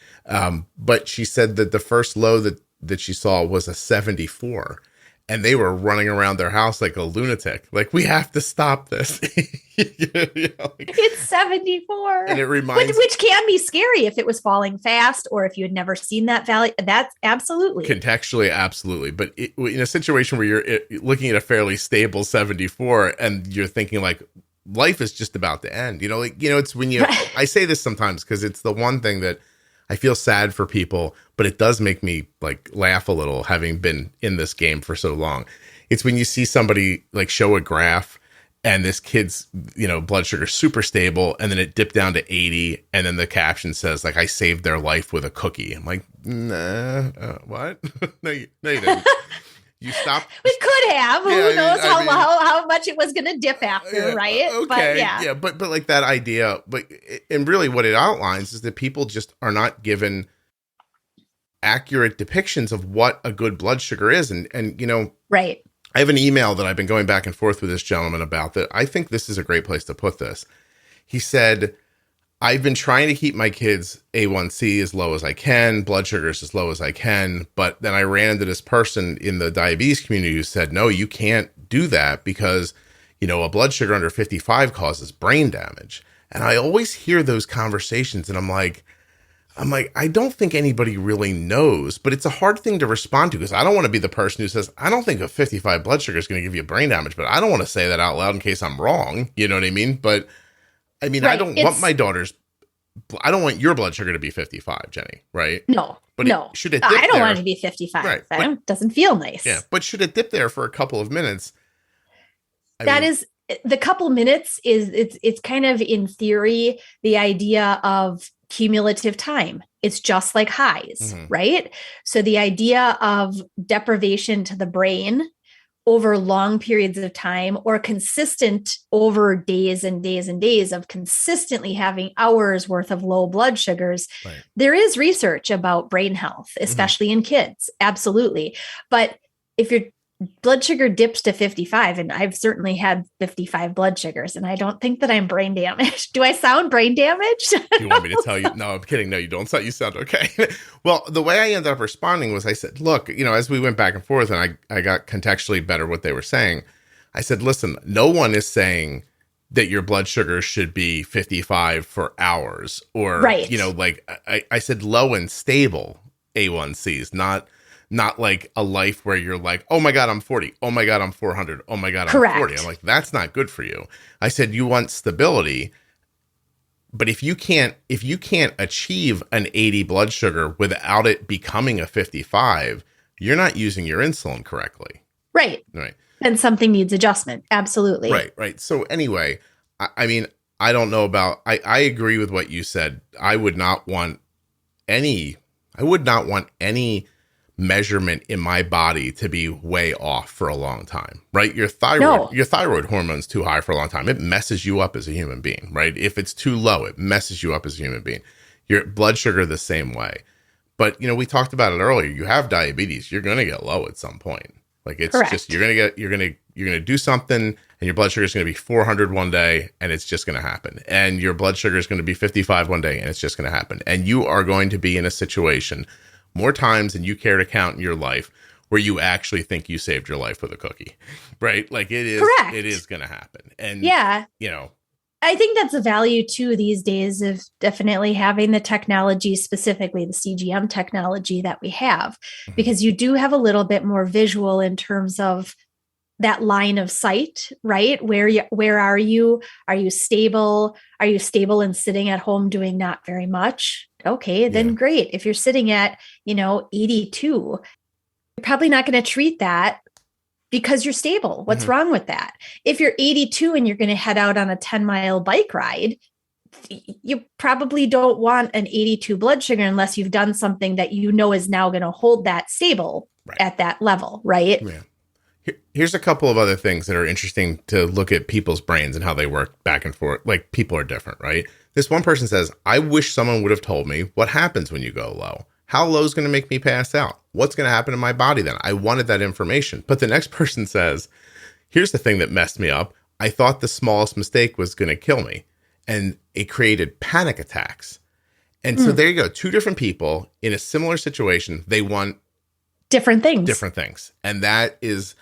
But she said that the first low that she saw was a 74. And they were running around their house like a lunatic. Like, we have to stop this. It's 74. And it reminds which can be scary if it was falling fast or if you had never seen that value. That's absolutely. Contextually, absolutely. But in a situation where you're looking at a fairly stable 74 and you're thinking like, life is just about to end. It's when I say this sometimes because it's the one thing that I feel sad for people, but it does make me like laugh a little having been in this game for so long. It's when you see somebody like show a graph and this kid's, blood sugar super stable and then it dipped down to 80 and then the caption says like, I saved their life with a cookie. I'm like, nah, what? No, you didn't. You stopped. We could have. Who knows how much it was going to dip after, right? Okay. But yeah. But like that idea, and really what it outlines is that people just are not given accurate depictions of what a good blood sugar is. And right. I have an email that I've been going back and forth with this gentleman about that. I think this is a great place to put this. He said, I've been trying to keep my kids' A1C as low as I can, blood sugars as low as I can. But then I ran into this person in the diabetes community who said, no, you can't do that because, a blood sugar under 55 causes brain damage. And I always hear those conversations and I'm like, I don't think anybody really knows, but it's a hard thing to respond to because I don't want to be the person who says, I don't think a 55 blood sugar is going to give you brain damage, but I don't want to say that out loud in case I'm wrong. You know what I mean? But I mean, right. I don't want your blood sugar to be 55, Jenny, right? No, but no. Should it dip I don't there? Want it to be 55. Right. It doesn't feel nice. Yeah. But should it dip there for a couple of minutes? Is the couple minutes it's kind of in theory, the idea of cumulative time. It's just like highs, right? So the idea of deprivation to the brain over long periods of time or consistent over days and days and days of consistently having hours worth of low blood sugars. Right. There is research about brain health, especially in kids. Absolutely. But if your blood sugar dips to 55, and I've certainly had 55 blood sugars, and I don't think that I'm brain damaged. Do I sound brain damaged? Do you want me to tell you? No, I'm kidding. No, you don't. You sound okay. Well, the way I ended up responding was I said, look, as we went back and forth and I got contextually better what they were saying, I said, listen, no one is saying that your blood sugar should be 55 for hours or, right. I said low and stable A1Cs, not like a life where you're like, oh my God, I'm 40. Oh my God, I'm 400. Oh my God, I'm Correct. 40. I'm like, that's not good for you. I said, you want stability. But if you can't achieve an 80 blood sugar without it becoming a 55, you're not using your insulin correctly. Right. Right. And something needs adjustment. Absolutely. Right. So anyway, I mean, I don't know about, I agree with what you said. I would not want any measurement in my body to be way off for a long time, right? Your thyroid hormone's too high for a long time. It messes you up as a human being, right? If it's too low, it messes you up as a human being. Your blood sugar the same way. But, we talked about it earlier. You have diabetes, you're going to get low at some point. Like it's Correct. Just, you're going to do something and your blood sugar is going to be 400 one day and it's just going to happen. And your blood sugar is going to be 55 one day and it's just going to happen. And you are going to be in a situation more times than you care to count in your life where you actually think you saved your life with a cookie, right? Like Correct. it is going to happen. And, I think that's a value too these days of definitely having the technology, specifically the CGM technology that we have, because you do have a little bit more visual in terms of that line of sight, right? Where are you? Are you stable? Are you stable and sitting at home doing not very much? Okay, then great. If you're sitting at, 82, you're probably not going to treat that because you're stable. What's wrong with that? If you're 82 and you're going to head out on a 10-mile bike ride, you probably don't want an 82 blood sugar unless you've done something that is now going to hold that stable at that level, right? Yeah. Here's a couple of other things that are interesting to look at people's brains and how they work back and forth. Like, people are different, right? This one person says, I wish someone would have told me what happens when you go low. How low is going to make me pass out? What's going to happen to my body then? I wanted that information. But the next person says, here's the thing that messed me up. I thought the smallest mistake was going to kill me. And it created panic attacks. And so there you go. Two different people in a similar situation. They want different things. And that is,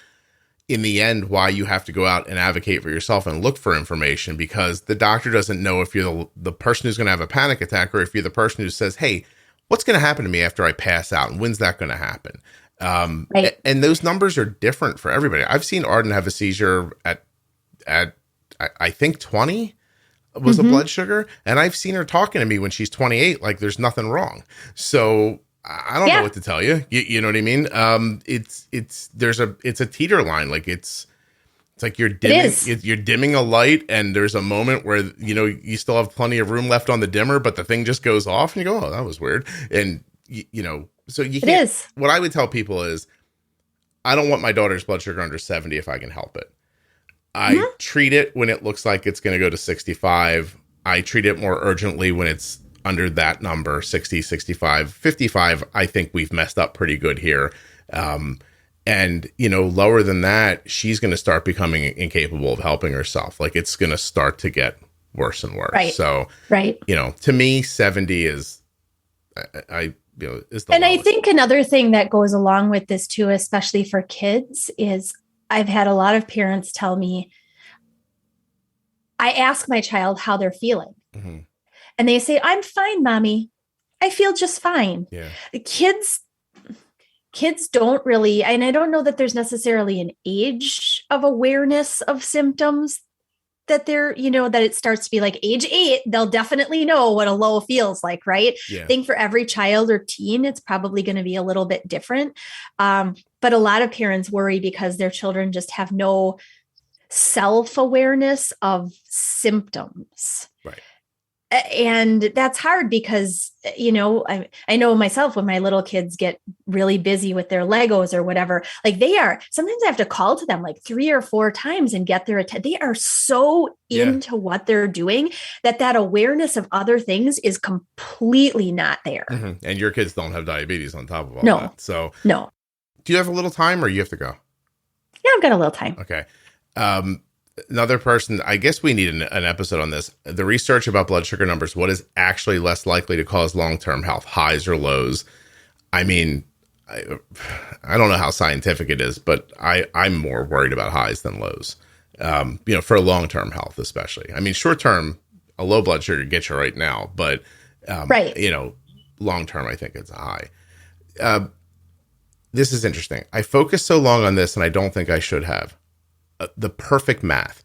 in the end, why you have to go out and advocate for yourself and look for information, because the doctor doesn't know if you're the person who's going to have a panic attack or if you're the person who says, hey, what's going to happen to me after I pass out? And when's that going to happen? And those numbers are different for everybody. I've seen Arden have a seizure at I think 20 was the blood sugar. And I've seen her talking to me when she's 28, like there's nothing wrong. So I don't know what to tell you. You know what I mean? It's a teeter line. Like it's like you're dimming a light, and there's a moment where, you still have plenty of room left on the dimmer, but the thing just goes off and you go, oh, that was weird. And so you can't, what I would tell people is, I don't want my daughter's blood sugar under 70 if I can help it. I treat it when it looks like it's going to go to 65. I treat it more urgently when it's under that number, 60, 65, 55. I think we've messed up pretty good here. And, lower than that, she's going to start becoming incapable of helping herself. Like, it's going to start to get worse and worse. Right. So, to me, 70 is, is the And lowest. I think another thing that goes along with this too, especially for kids, is I've had a lot of parents tell me, I ask my child how they're feeling. And they say, I'm fine, mommy. I feel just fine. Yeah. The kids don't really, and I don't know that there's necessarily an age of awareness of symptoms that they're, that it starts to be like age 8, they'll definitely know what a low feels like, right? Yeah. I think for every child or teen, it's probably going to be a little bit different. But a lot of parents worry because their children just have no self-awareness of symptoms. Right. And that's hard because, I know myself when my little kids get really busy with their Legos or whatever, like sometimes I have to call to them like 3 or 4 times and get their attention. They are so into what they're doing that awareness of other things is completely not there. And your kids don't have diabetes on top of all that. So no. Do you have a little time or you have to go? Yeah, I've got a little time. Okay. Another person, I guess we need an episode on this. The research about blood sugar numbers, what is actually less likely to cause long-term health, highs or lows? I mean, I don't know how scientific it is, but I'm more worried about highs than lows, for long-term health, especially. I mean, short-term, a low blood sugar gets you right now, but, long-term, I think it's a high. This is interesting. I focused so long on this, and I don't think I should have. The perfect math.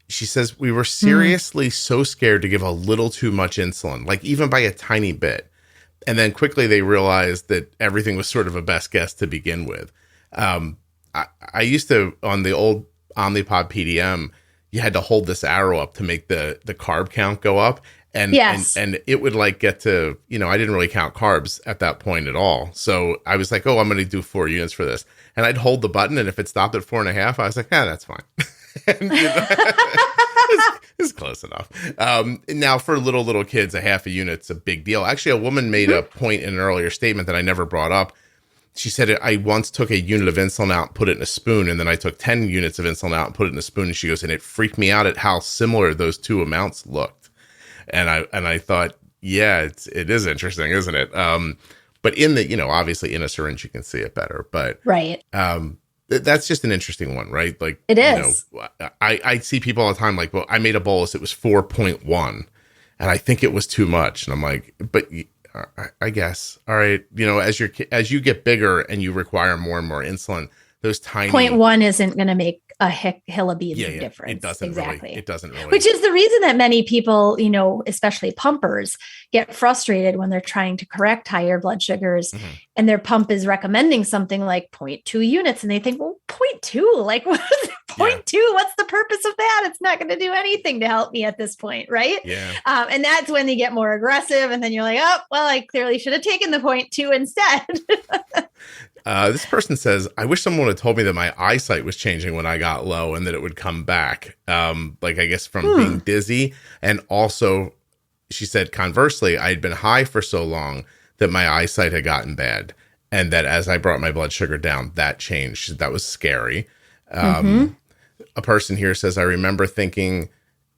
She says, we were seriously so scared to give a little too much insulin, like even by a tiny bit. And then quickly they realized that everything was sort of a best guess to begin with. I used to, on the old Omnipod PDM, you had to hold this arrow up to make the carb count go up. And it would like get to, I didn't really count carbs at that point at all. So I was like, oh, I'm going to do 4 units for this. And I'd hold the button. And if it stopped at 4.5, I was like, that's fine. And, it's close enough. Now for little kids, a half a unit's a big deal. Actually, a woman made a point in an earlier statement that I never brought up. She said, I once took a unit of insulin out, put it in a spoon, and then I took 10 units of insulin out and put it in a spoon. And she goes, and it freaked me out at how similar those two amounts looked. And I thought, it is interesting, isn't it? But in the, obviously in a syringe, you can see it better. But right. That's just an interesting one, right? Like, it is. I see people all the time like, well, I made a bolus. It was 4.1 and I think it was too much. And I'm like, but I guess, all right. As you get bigger and you require more and more insulin, those tiny 0.1 isn't going to make a hill of beans of difference. It doesn't exactly. Really. It doesn't really. Which is the reason that many people, especially pumpers, get frustrated when they're trying to correct higher blood sugars, and their pump is recommending something like 0.2 units, and they think, well, 0.2, like what is 0.2? What's the purpose of that? It's not going to do anything to help me at this point, right? Yeah. And that's when they get more aggressive, and then you're like, oh, well, I clearly should have taken the 0.2 instead. This person says, I wish someone had told me that my eyesight was changing when I got low and that it would come back. Like, I guess from being dizzy. And also, she said, conversely, I had been high for so long that my eyesight had gotten bad. And that as I brought my blood sugar down, that changed. That was scary. A person here says, I remember thinking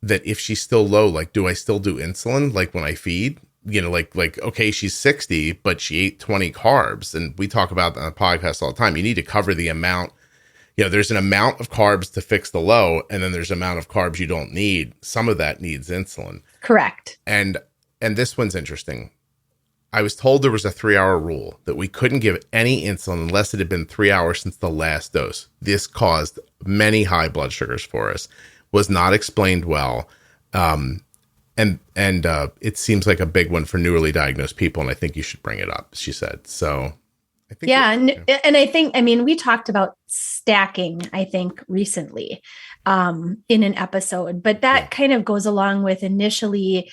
that if she's still low, like, do I still do insulin? Like when I feed? Like, okay, she's 60, but she ate 20 carbs. And we talk about that on the podcast all the time. You need to cover the amount. There's an amount of carbs to fix the low, and then there's an amount of carbs you don't need. Some of that needs insulin. Correct. And this one's interesting. I was told there was a 3-hour rule that we couldn't give any insulin unless it had been 3 hours since the last dose. This caused many high blood sugars for us. Was not explained well. And it seems like a big one for newly diagnosed people, and I think you should bring it up, she said. So I think and I think, we talked about stacking, I think, recently in an episode, but that kind of goes along with initially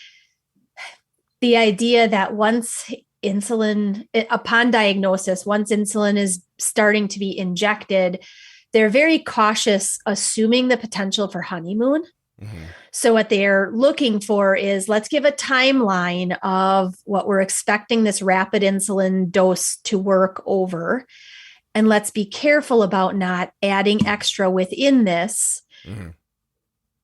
the idea that once upon diagnosis, once insulin is starting to be injected, they're very cautious, assuming the potential for honeymoon. So what they're looking for is, let's give a timeline of what we're expecting this rapid insulin dose to work over. And let's be careful about not adding extra within this.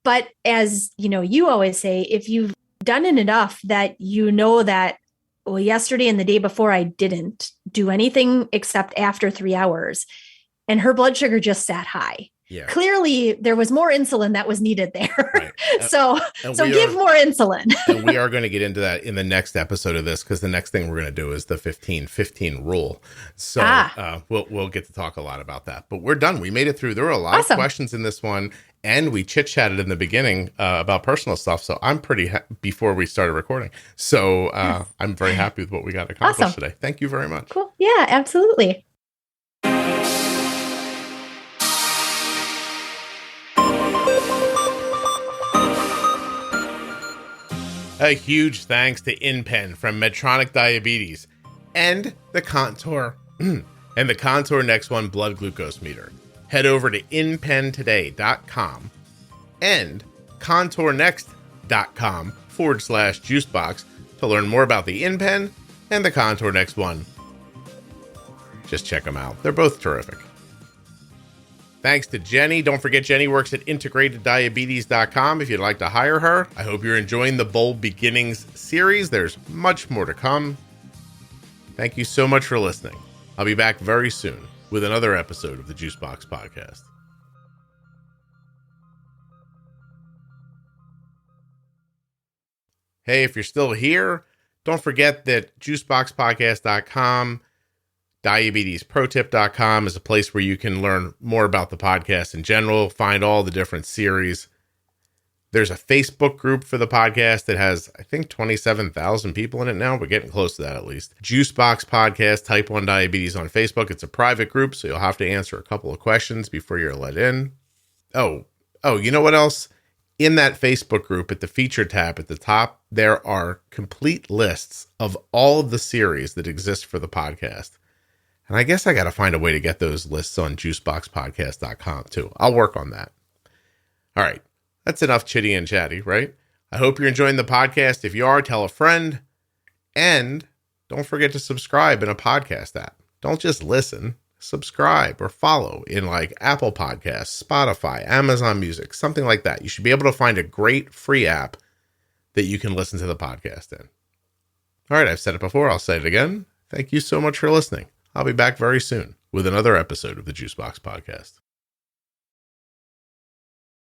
But as you always say, if you've done it enough that that, well, yesterday and the day before, I didn't do anything except after 3 hours, and her blood sugar just sat high. Yeah. Clearly, there was more insulin that was needed there. Right. So give more insulin. And we are going to get into that in the next episode of this, because the next thing we're going to do is the 15-15 rule. So we'll get to talk a lot about that. But we're done. We made it through. There were a lot of questions in this one, and we chit-chatted in the beginning about personal stuff. So I'm pretty before we started recording. So I'm very happy with what we got accomplished today. Thank you very much. Cool. Yeah, absolutely. A huge thanks to InPen from Medtronic Diabetes and the Contour Next One blood glucose meter. Head over to InPenToday.com and ContourNext.com/Juicebox to learn more about the InPen and the Contour Next One. Just check them out. They're both terrific. Thanks to Jenny. Don't forget, Jenny works at IntegratedDiabetes.com if you'd like to hire her. I hope you're enjoying the Bold Beginnings series. There's much more to come. Thank you so much for listening. I'll be back very soon with another episode of the Juicebox Podcast. Hey, if you're still here, don't forget that JuiceboxPodcast.com, DiabetesProTip.com is a place where you can learn more about the podcast in general, find all the different series. There's a Facebook group for the podcast that has, I think, 27,000 people in it now. We're getting close to that, at least. Juicebox Podcast, Type 1 Diabetes on Facebook. It's a private group, so you'll have to answer a couple of questions before you're let in. Oh, you know what else? In that Facebook group, at the feature tab at the top, there are complete lists of all of the series that exist for the podcast. And I guess I got to find a way to get those lists on juiceboxpodcast.com too. I'll work on that. All right. That's enough chitty and chatty, right? I hope you're enjoying the podcast. If you are, tell a friend. And don't forget to subscribe in a podcast app. Don't just listen. Subscribe or follow in like Apple Podcasts, Spotify, Amazon Music, something like that. You should be able to find a great free app that you can listen to the podcast in. All right. I've said it before. I'll say it again. Thank you so much for listening. I'll be back very soon with another episode of the Juicebox Podcast.